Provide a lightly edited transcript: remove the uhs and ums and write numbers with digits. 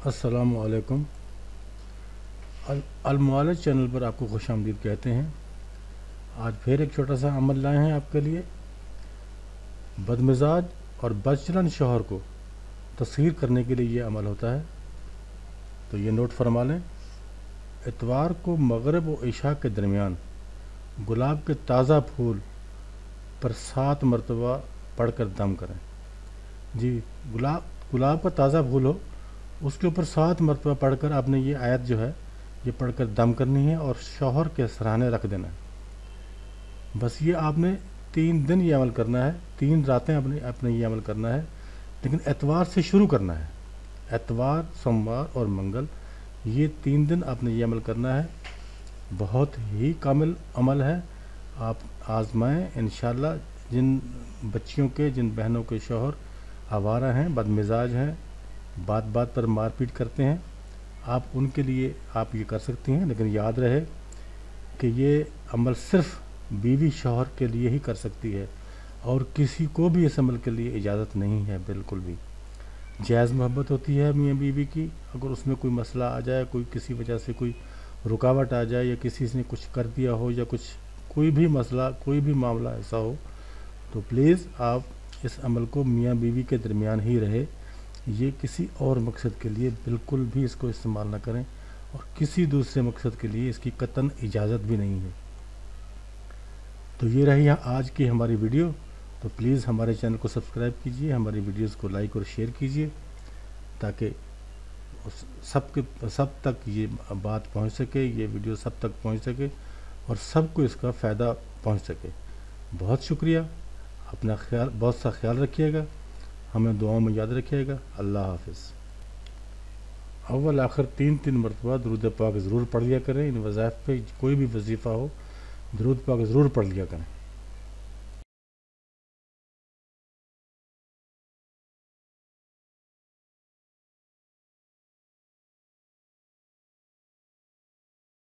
अस्सलामु अलैकुम। अलमुआलज चैनल पर आपको खुश आमदीद कहते हैं। आज फिर एक छोटा सा अमल लाए हैं आपके लिए। बदमिजाज और बदचलन शौहर को तस्खीर करने के लिए ये अमल होता है, तो ये नोट फरमा लें। इतवार को मगरिब व इशा के दरमियान गुलाब के ताज़ा फूल पर 7 मरतबा पढ़कर दम करें। जी, गुलाब का ताज़ा फूल हो, उसके ऊपर 7 मरतबा पढ़कर आपने ये आयत जो है ये पढ़कर दम करनी है और शौहर के सराहने रख देना है। बस ये आपने 3 दिन ये अमल करना है, 3 रातें अपने ये अमल करना है, लेकिन एतवार से शुरू करना है। एतवार, सोमवार और मंगल, ये 3 दिन आपने ये अमल करना है। बहुत ही कामिल अमल है, आप आजमाएं इंशाअल्लाह। जिन बच्चियों के, जिन बहनों के शौहर आवारा हैं, बदमिजाज हैं, बात बात पर मारपीट करते हैं, आप उनके लिए आप ये कर सकती हैं। लेकिन याद रहे कि ये अमल सिर्फ बीवी शौहर के लिए ही कर सकती है और किसी को भी इस अमल के लिए इजाज़त नहीं है। बिल्कुल भी जायज़ मोहब्बत होती है मियाँ बीवी की। अगर उसमें कोई मसला आ जाए, कोई किसी वजह से कोई रुकावट आ जाए, या किसी ने कुछ कर दिया हो, या कोई भी मसला, कोई भी मामला ऐसा हो, तो प्लीज़ आप इस अमल को मियाँ बीवी के दरमियान ही रहे। ये किसी और मकसद के लिए बिल्कुल भी इसको इस्तेमाल ना करें, और किसी दूसरे मकसद के लिए इसकी कतन इजाज़त भी नहीं है। तो ये रही आज की हमारी वीडियो। तो प्लीज़ हमारे चैनल को सब्सक्राइब कीजिए, हमारी वीडियोस को लाइक और शेयर कीजिए, ताकि सब तक ये बात पहुंच सके, ये वीडियो सब तक पहुंच सके और सबको इसका फ़ायदा पहुंच सके। बहुत शुक्रिया। अपना बहुत सा ख्याल रखिएगा, हमें दुआओं में याद रखिएगा। अल्लाह हाफ़िज़। अव्वल आखिर 3 मरतबा दुरूद पाक ज़रूर पढ़ लिया करें। इन वज़ाइफ पे कोई भी वजीफ़ा हो, दुरूद पाक ज़रूर पढ़ लिया करें।